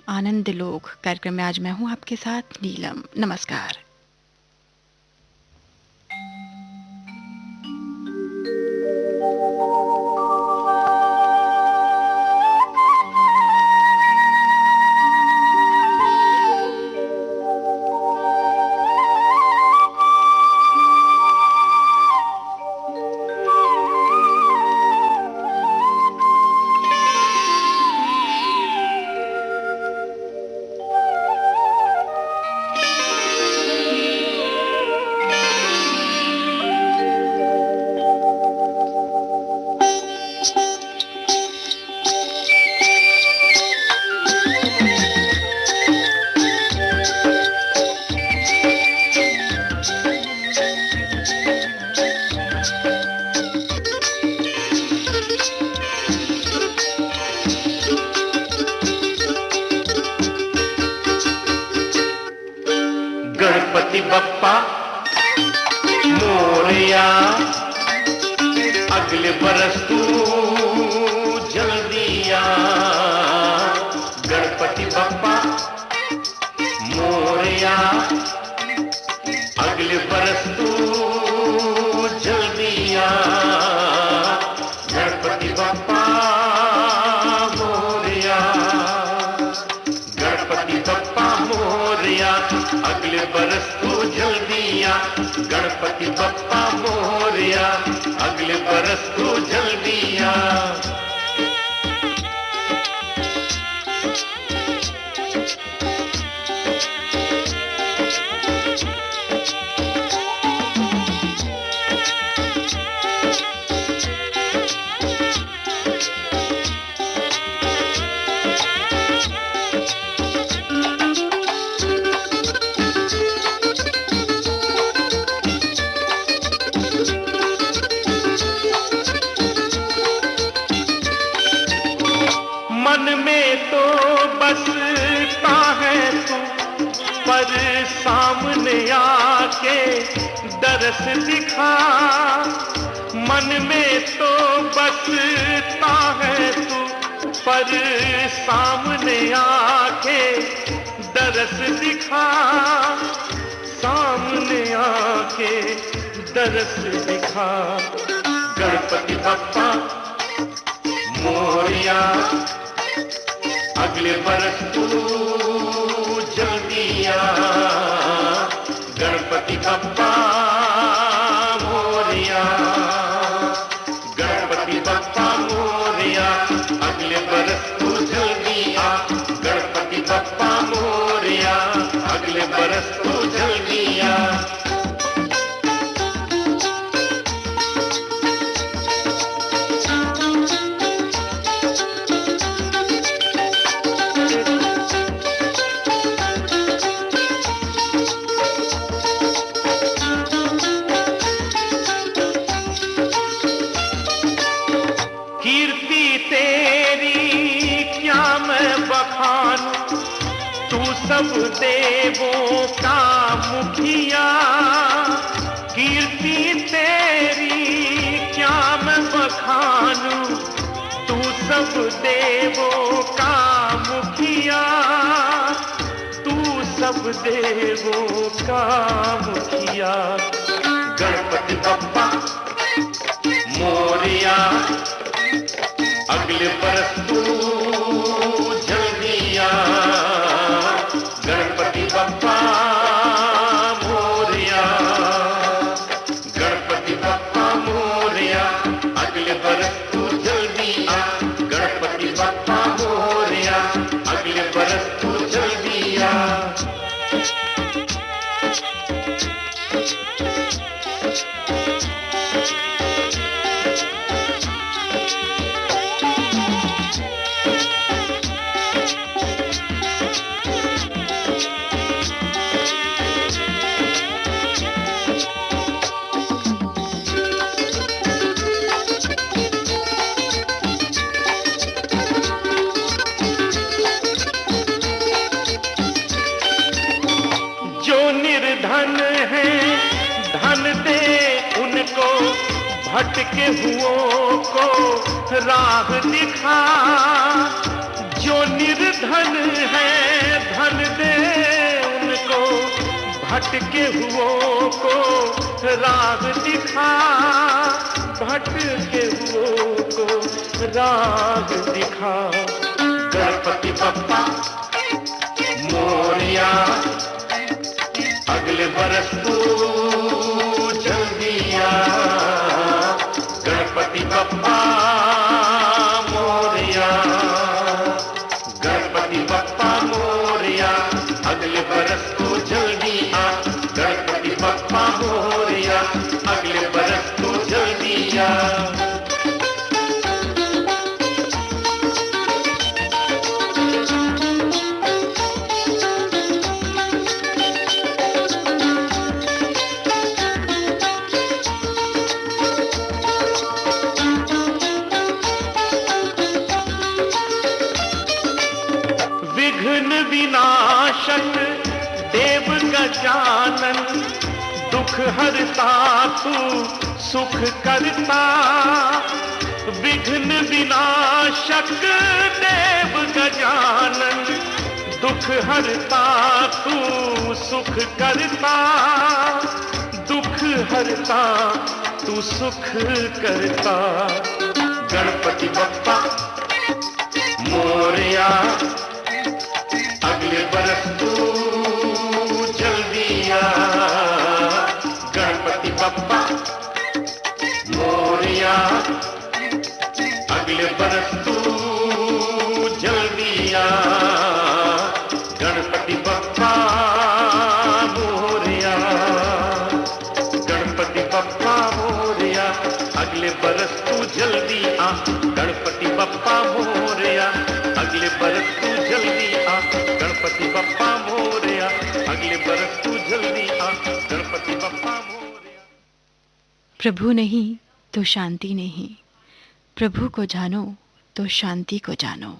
आनंद लोक कार्यक्रम में आज मैं हूं आपके साथ नीलम। नमस्कार। गणपति बप्पा मोरया, अगले बरस तू जल्दी आ। गणपति बप्पा मोरया, अगले बरस तू जल्दी आ। गणपति बप्पा मोरया, गणपति बप्पा मोरया, अगले बरस तू जल्दी आ। गणपति बप्पा मोरया, अगले बरस तू जल्दी आ। मन में तो बसता है तू, पर सामने आके दरस दिखा। मन में तो बसता है तू, पर सामने आके दरस दिखा। सामने आके दरस दिखा। गणपति बप्पा मोरया, अगले बरस तू जल्दी आ। गणपति बप्पा मोरया, गणपति बप्पा मोरया, अगले बरस तू जल्दी आ। गणपति बप्पा मोरया, अगले बरस तू जल्दी आ। कीर्ति तेरी क्या मैं बखानूं, तू सब देवों का मुखिया। कीर्ति तेरी क्या मैं बखानूं, तू सब देवों का मुखिया। तू सब देवों का मुखिया। गणपति बप्पा मोरया, अगले बरस तू जल्दी आ। गणपति बप्पा मोरया, गणपति बप्पा मोरया, अगले बरस तू जल्दी आ। गणपति बप्पा मोरया, अगले बरस तू जल्दी आ। निर्धन है धन दे उनको, भटके हुओं को राह दिखा। जो निर्धन है भटके हुओं को राह दिखा, भटके हुओं को राह दिखा। गणपति बप्पा मोरया, अगले बरस तू जल्दी आ। गणपति बप्पा मोरया, गणपति बप्पा मोरया, अगले बरस तू जल्दी आ। गणपति बप्पा मोरया, अगले बरस तू जल्दी आ। विघ्न विनाशक देव गजानन, दुख हरता तू सुख करता। विघ्न विनाशक देव गजानन, दुख हरता तू सुख करता। दुख हरता तू सुख करता। गणपति बप्पा मोरया, अगले बरस तू जल्दी आ। गणपति बप्पा मोरया, अगले बरस तू जल्दी आ। गणपति बप्पा मोरया, गणपति बप्पा मोरया, अगले बरस तू जल्दी आ। गणपति बप्पा मोरया, अगले बरस तू जल्दी आ। गणपति बप्पा मोरया, अगले बरस तू जल्दी आ। गणपति बप्पा मोरया। प्रभु नहीं तो शांति नहीं, प्रभु को जानो तो शांति को जानो।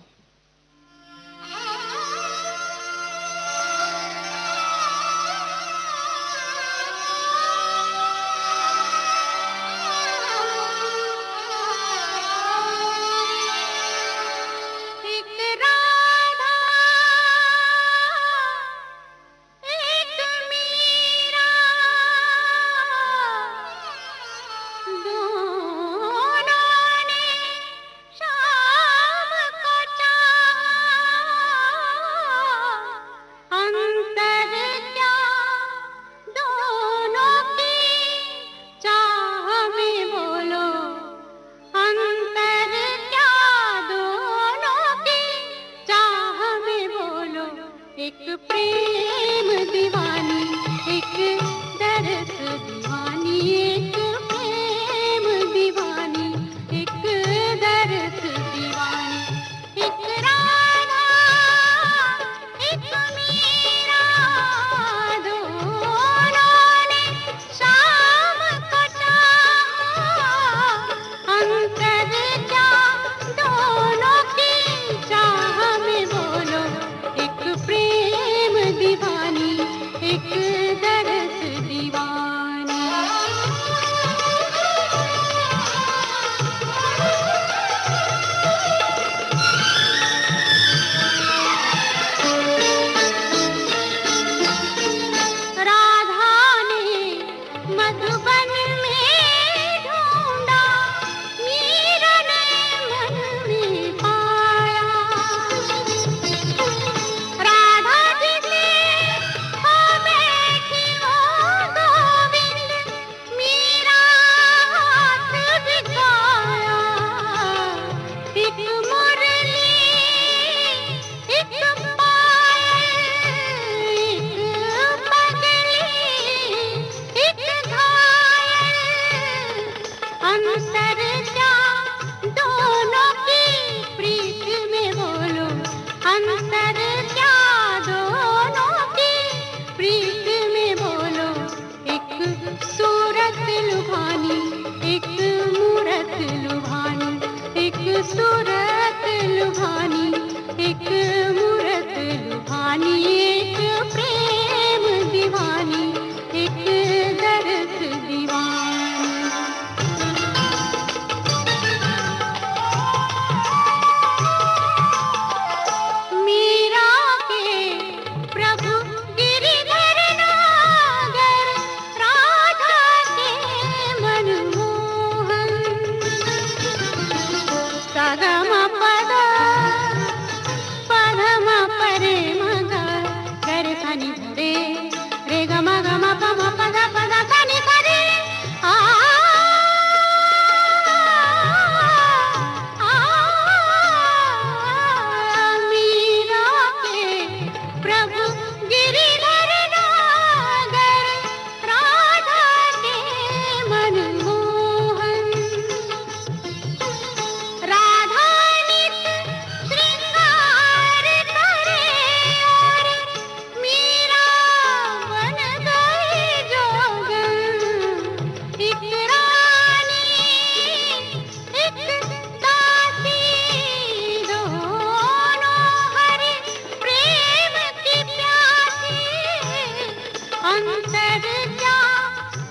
अंतर क्या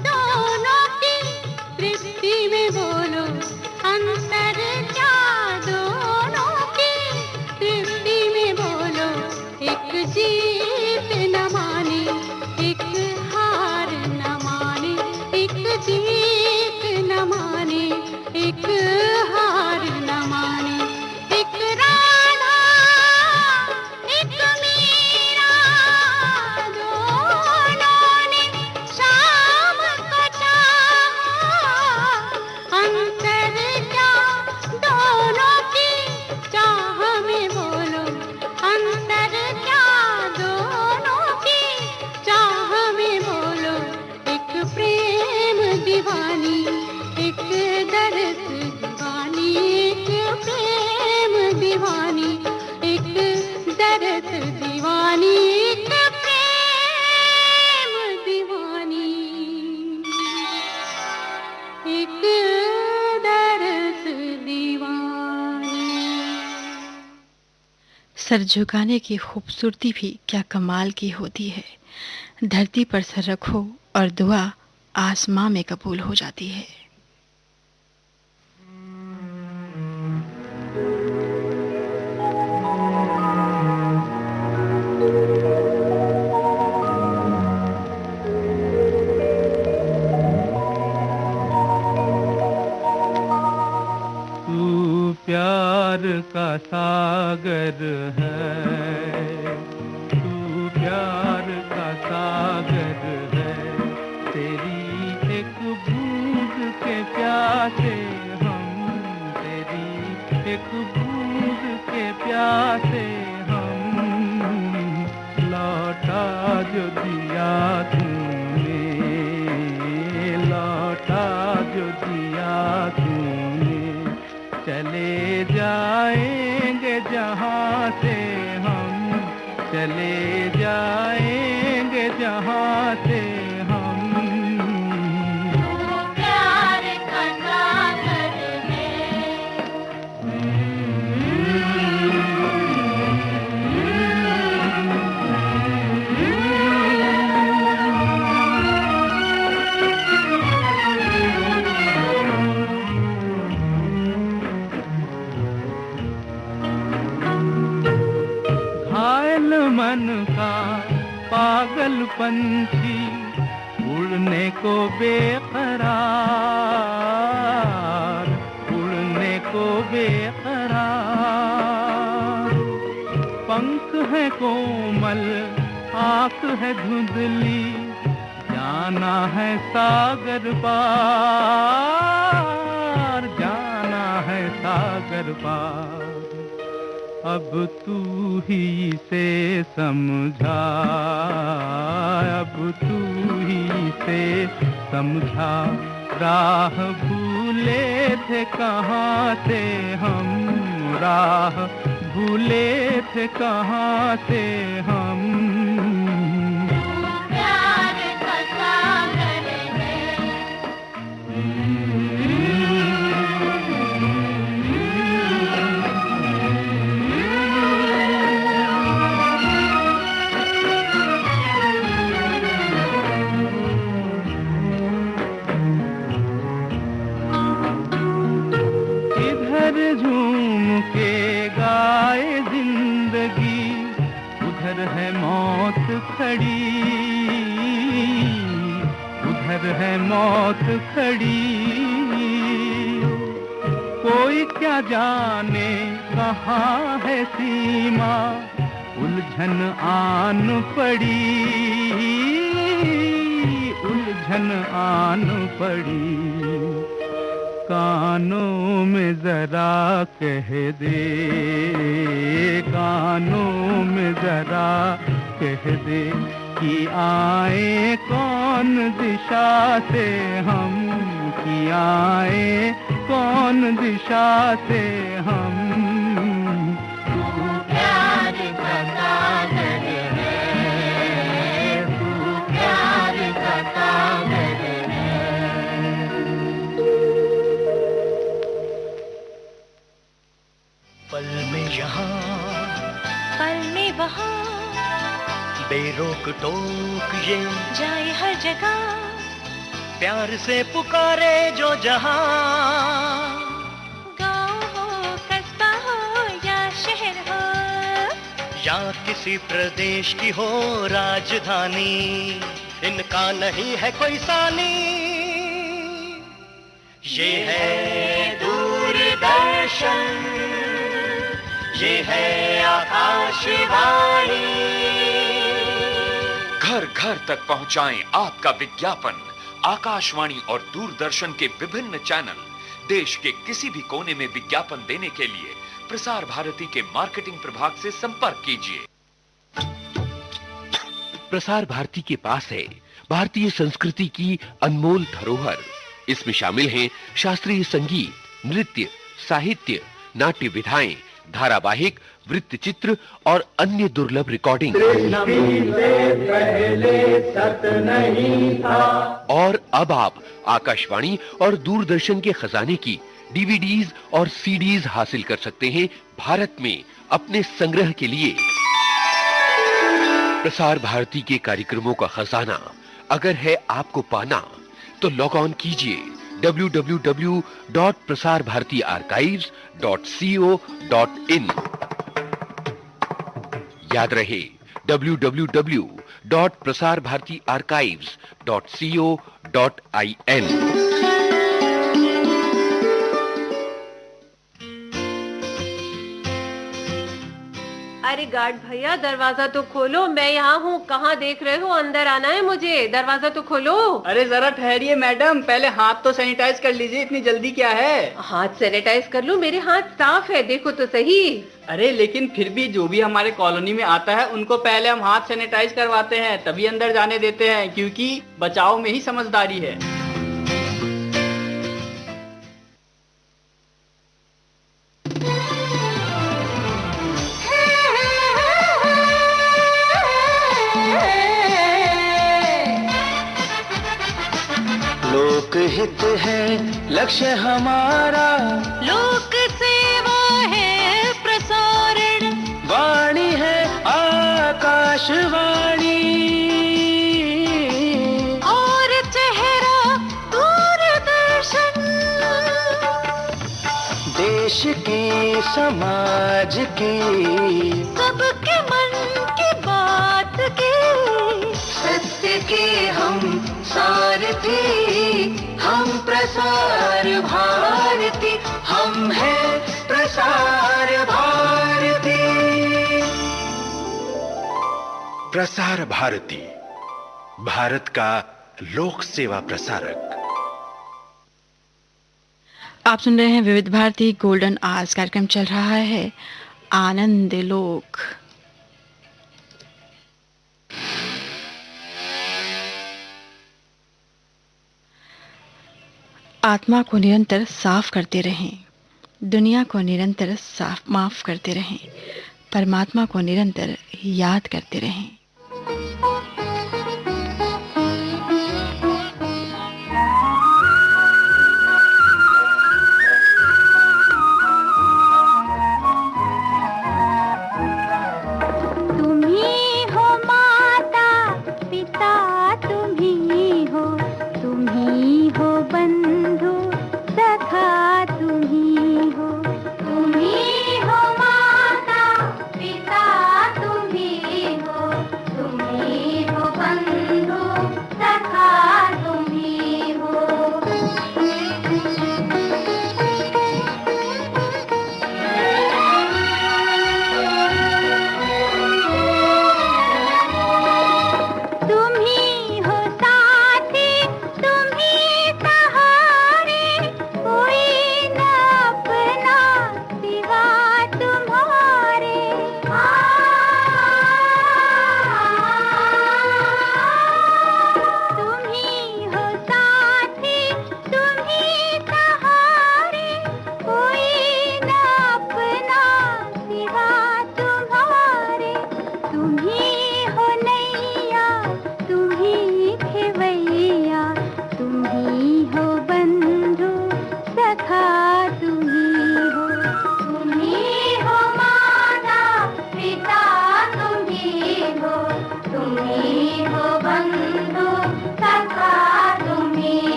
दोनों की तृप्ति में बोलो, अंतर क्या दोनों की तृप्ति में बोलो। एक जीत न माने, एक हार न माने, एक जीत न माने, एक हार न माने। एक राधा एक मीरा, दोनों ने शाम को चाहा। अंतर क्या दोनों की चाह में बोलो, अंतर क्या दोनों की चाह में बोलो। एक प्रेम दीवानी, एक दर्द दीवानी, एक प्रेम दीवानी, एक दर्द दीवानी, एक प्रेम दीवानी, एक दर्द दीवानी। सर झुकाने की खूबसूरती भी क्या कमाल की होती है। धरती पर सर रखो और दुआ आसमां में कबूल हो जाती है। तू प्यार का सागर है, तू प्यार का सागर है। तेरी एक बूंद के प्यासे हम, तेरी एक बूंद के प्यासे हम। लौटा जो दिया तूने, लौटा जो दिया तूने। चले जाएंगे जहाँ से हम, चले जाएंगे जहाँ से हम। प्यार का सागर है। घायल मन का पागल पंछी, उड़ने को बेकरार, उड़ने को बेकरार। पंख है कोमल, आँख है धुंधली, जाना है सागर पार, जाना है सागर पार। अब तू ही से समझा, अब तू ही से समझा। राह भूले थे कहाँ से हम, राह भूले थे कहाँ से हम। प्यार का सागर है। इधर झूम के गाए जिंदगी, उधर है मौत खड़ी, उधर है मौत खड़ी। कोई क्या जाने कहाँ है सीमा, उलझन आन पड़ी, उलझन आन पड़ी। कानों में जरा कह दे, कानों में जरा कह दे कि आए कौन दिशा से हम, कि आए कौन दिशा से हम। प्यार का सागर है, तू प्यार का सागर है। पल में यहाँ, पल में वहाँ, बेरोक टोक ये जाए हर जगह, प्यार से पुकारे जो जहां। गाँव हो कस्बा हो या शहर हो, या किसी प्रदेश की हो राजधानी, इनका नहीं है कोई सानी। ये है दूरदर्शन, ये है आकाशवाणी। घर घर तक पहुंचाएं आपका विज्ञापन। आकाशवाणी और दूरदर्शन के विभिन्न चैनल। देश के किसी भी कोने में विज्ञापन देने के लिए प्रसार भारती के मार्केटिंग प्रभाग से संपर्क कीजिए। प्रसार भारती के पास है भारतीय संस्कृति की अनमोल धरोहर। इसमें शामिल हैं शास्त्रीय संगीत, नृत्य, साहित्य, नाट्य विधाएं, धारावाहिक, वृत्तचित्र और अन्य दुर्लभ रिकॉर्डिंग। और अब आप आकाशवाणी और दूरदर्शन के खजाने की डीवीडीज और सीडीज हासिल कर सकते हैं भारत में अपने संग्रह के लिए। प्रसार भारती के कार्यक्रमों का खजाना अगर है आपको पाना, तो लॉग ऑन कीजिए www.prasarbhartiarchives.co.in। याद रहे www.prasarbhartiarchives.co.in। अरे गार्ड भैया, दरवाजा तो खोलो। मैं यहाँ हूँ। कहाँ देख रहे हो? अंदर आना है मुझे। दरवाजा तो खोलो। अरे जरा ठहरिए मैडम, पहले हाथ तो सैनिटाइज कर लीजिए। इतनी जल्दी क्या है? हाथ सैनिटाइज कर लूं? मेरे हाथ साफ है, देखो तो सही। अरे लेकिन फिर भी जो भी हमारे कॉलोनी में आता है उनको पहले हम हाथ सैनिटाइज करवाते हैं, तभी अंदर जाने देते हैं, क्योंकि बचाव में ही समझदारी है। लोकहित है लक्ष्य हमारा, लोक सेवा है प्रसारण, वाणी है आकाशवाणी। और चेहरा दूरदर्शन, देश की समाज की सबके मन की बात की, सत्य के हम सारथी, हम प्रसार भारती, हम हैं प्रसार भारती। प्रसार भारती, भारत का लोक सेवा प्रसारक। आप सुन रहे हैं विविध भारती गोल्डन आवर्स। कार्यक्रम चल रहा है आनंद लोक। आत्मा को निरंतर साफ करते रहें, दुनिया को निरंतर माफ करते रहें, परमात्मा को निरंतर याद करते रहें।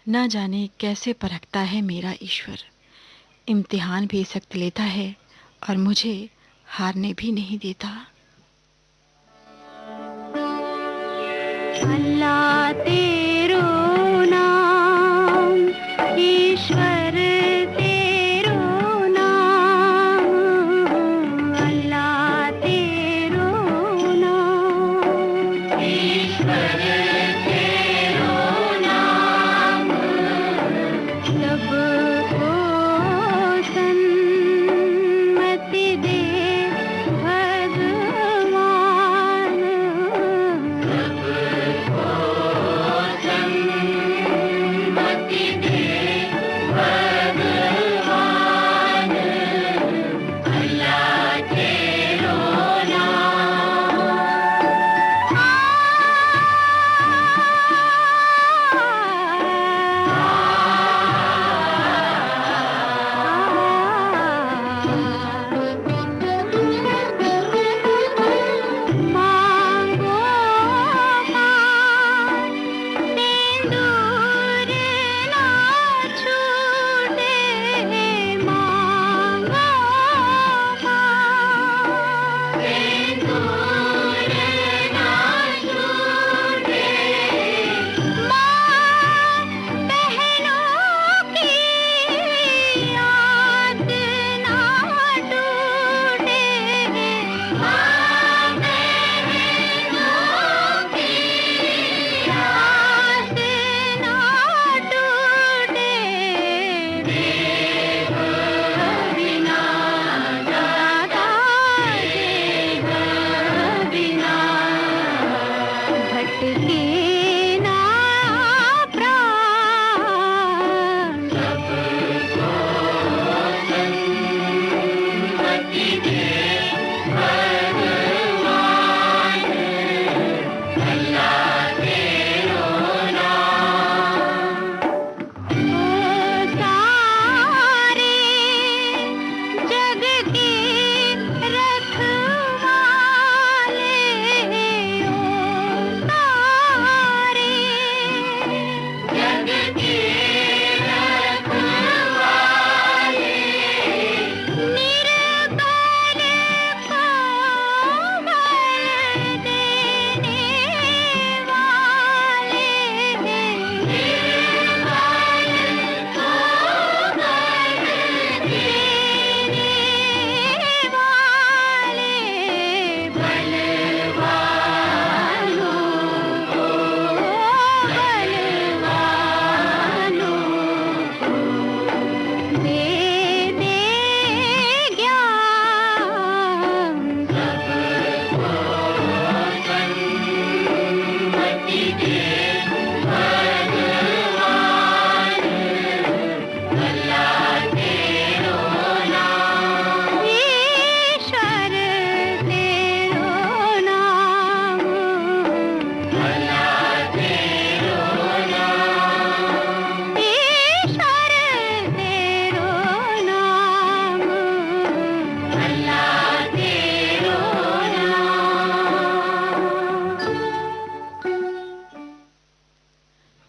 ना जाने कैसे परखता है मेरा ईश्वर, इम्तिहान भी सख्त लेता है और मुझे हारने भी नहीं देता। अल्लाह तेरो नाम, ईश्वर तेरो नाम, अल्लाह तेरो नाम, ईश्वर तेरो नाम, सबको सन्मति दे भगवान, सन्मति दे भगवान, अल्लाह तेरो नाम।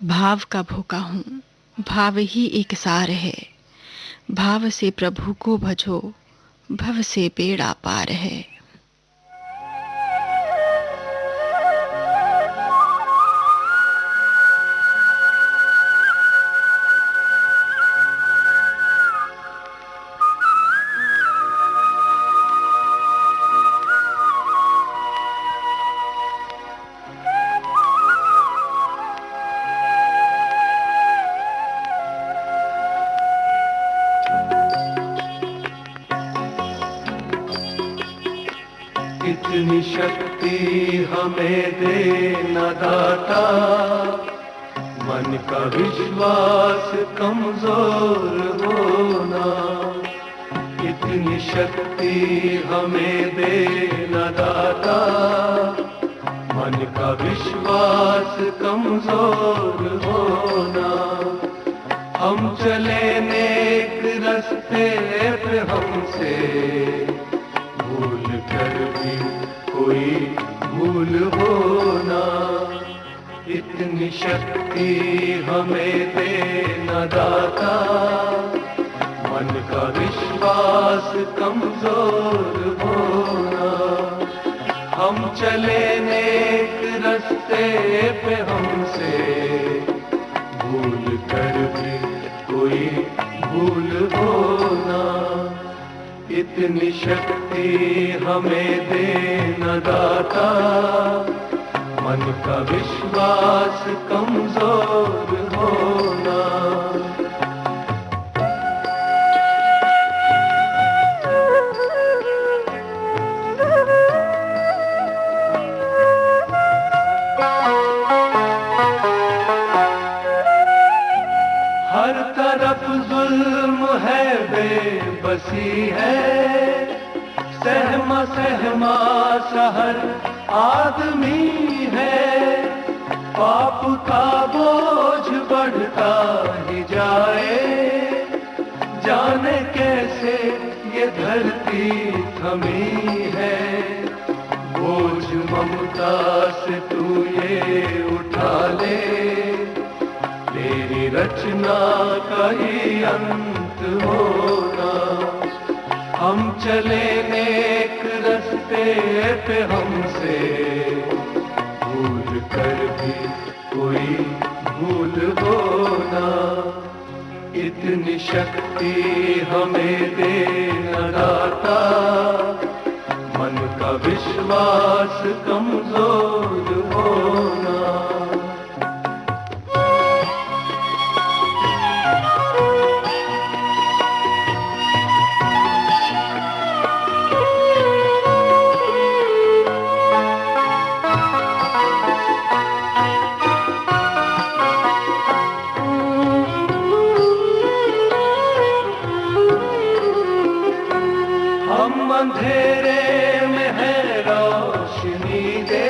भाव का भूखा हूँ, भाव ही एक सार है। भाव से प्रभु को भजो, भव से बेड़ा पार है। इतनी शक्ति हमें दे न दाता, मन का विश्वास कमजोर होना। इतनी शक्ति हमें दे न दाता, मन का विश्वास कमजोर होना। हम चले नेक रास्ते पे हमसे भूल कर भी कोई भूल होना। इतनी शक्ति हमें दे न दाता, मन का विश्वास कमजोर होना। हम चले नेक रास्ते पे हमसे भूल कर भी कोई भूल होना। इतनी शक्ति हमें दे न दाता, मन का विश्वास कमजोर होना। हर तरफ जुल्म है, बेबसी है, सहमा सहमा शहर आदमी है। पाप का बोझ बढ़ता ही जाए, जाने कैसे ये धरती थमी है। बोझ ममता से तू ये उठा ले, तेरी रचना का ही अंत होना। हम चले नेक रास्ते पे हमसे भूल कर भी कोई भूल होना। इतनी शक्ति हमें दे न दाता, मन का विश्वास कमजोर होना। अंधेरे में है रोशनी दे,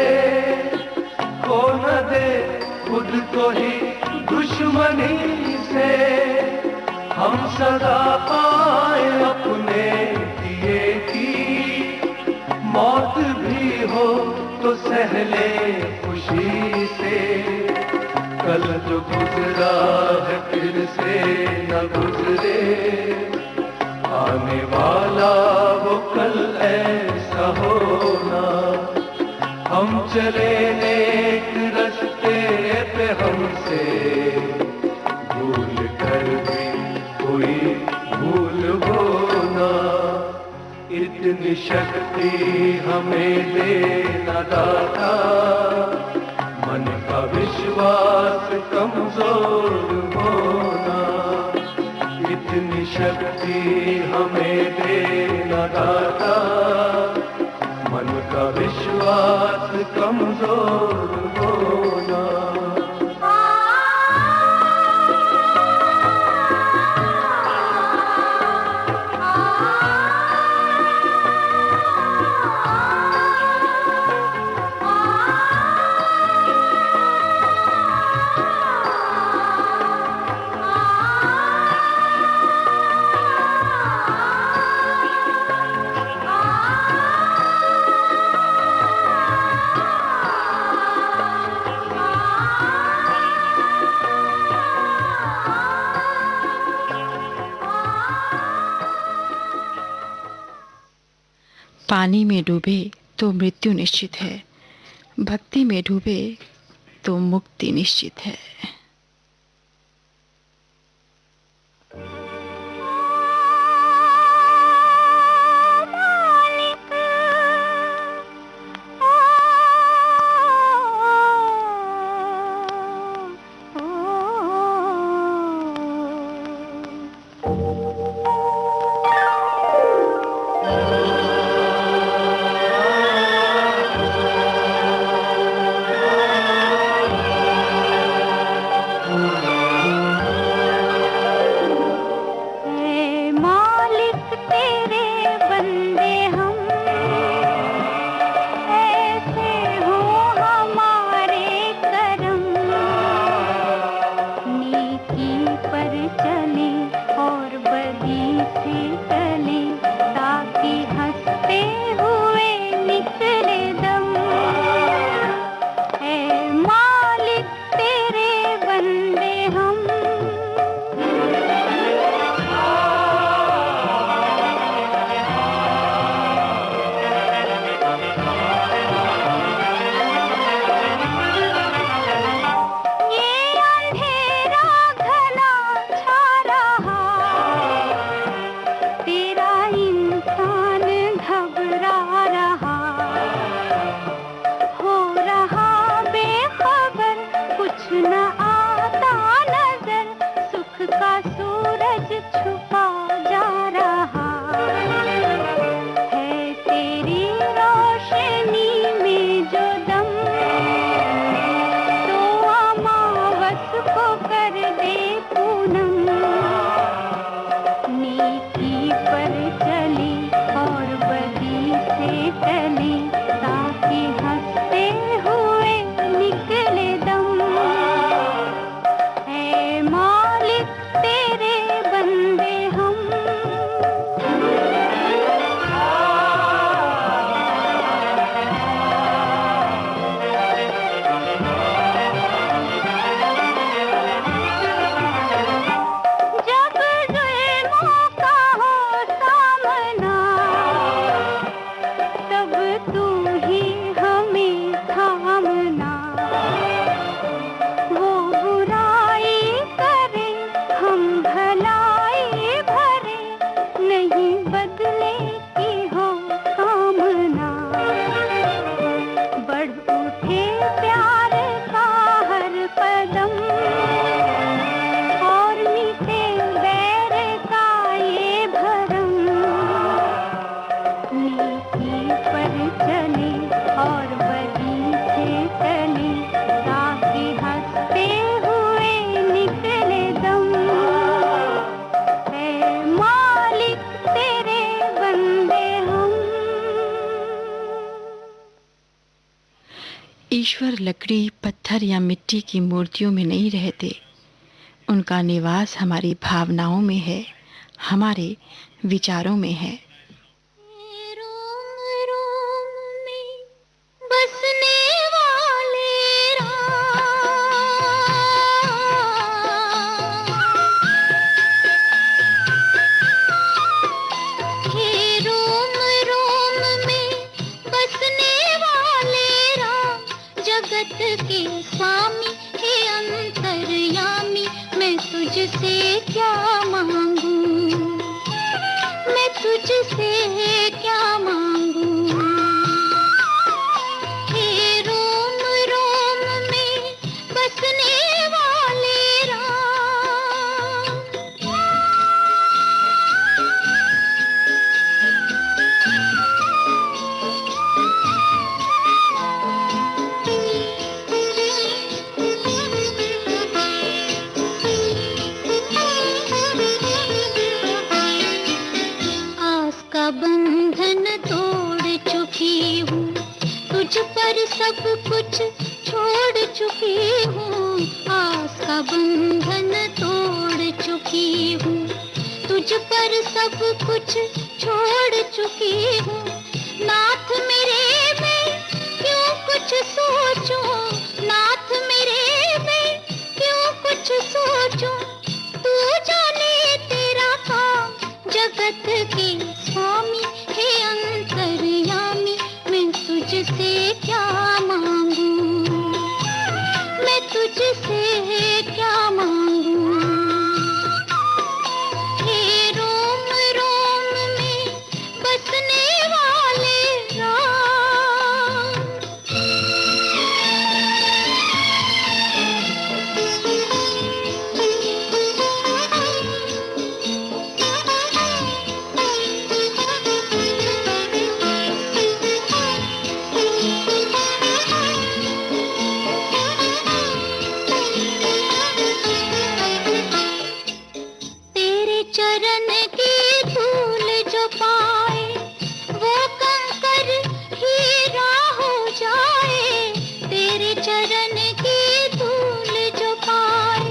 खो न दे खुद को ही दुश्मनी से। हम सदा पाए अपने दिए की, मौत भी हो तो सहले खुशी से। कल जो गुजरा है फिर से न गुजरे, आने वाला वो कल ऐसा होना। हम चले नेक रास्ते पे हमसे भूल कर भी कोई भूल होना। इतनी शक्ति हमें दे न दाता, मन का विश्वास कमजोर होना। इतनी शक्ति हमें दे न दाता, मन का विश्वास कमजोर होना। पानी में डूबे तो मृत्यु निश्चित है, भक्ति में डूबे तो मुक्ति निश्चित है। ईश्वर लकड़ी, पत्थर या मिट्टी की मूर्तियों में नहीं रहते। उनका निवास हमारी भावनाओं में है, हमारे विचारों में है। सब कुछ छोड़ चुकी हूँ, आस का बंधन तोड़ चुकी हूँ, तुझ पर सब कुछ छोड़ चुकी हूँ। नाथ मेरे मैं क्यों कुछ सोचूं, नाथ मेरे मैं क्यों कुछ सोचूं, तू जाने तेरा काम जगत के स्वामी हे अंतर्यामी। तुझसे क्या मांगूं, हे रोम रोम में बसने वाले राम। तेरे चरण की धूल जो पाए वो कंकर हीरा हो जाए, तेरे चरण की धूल जो पाए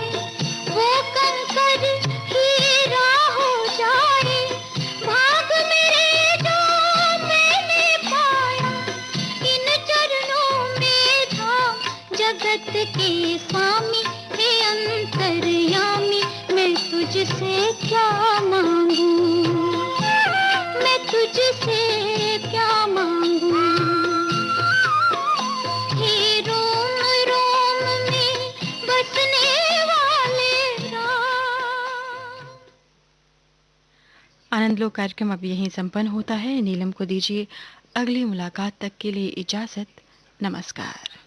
वो कंकर हीरा हो जाए। भाग मेरे जो मैंने पाया इन चरणों में था, जगत के स्वामी हे अंतर्यामी, मैं तुझसे क्या मांगूं, मैं तुझसे क्या मांगूं, हे रोम रोम में बसने वाले राम। आनंद लोक कार्यक्रम अब यहीं संपन्न होता है। नीलम को दीजिए अगली मुलाकात तक के लिए इजाजत। नमस्कार।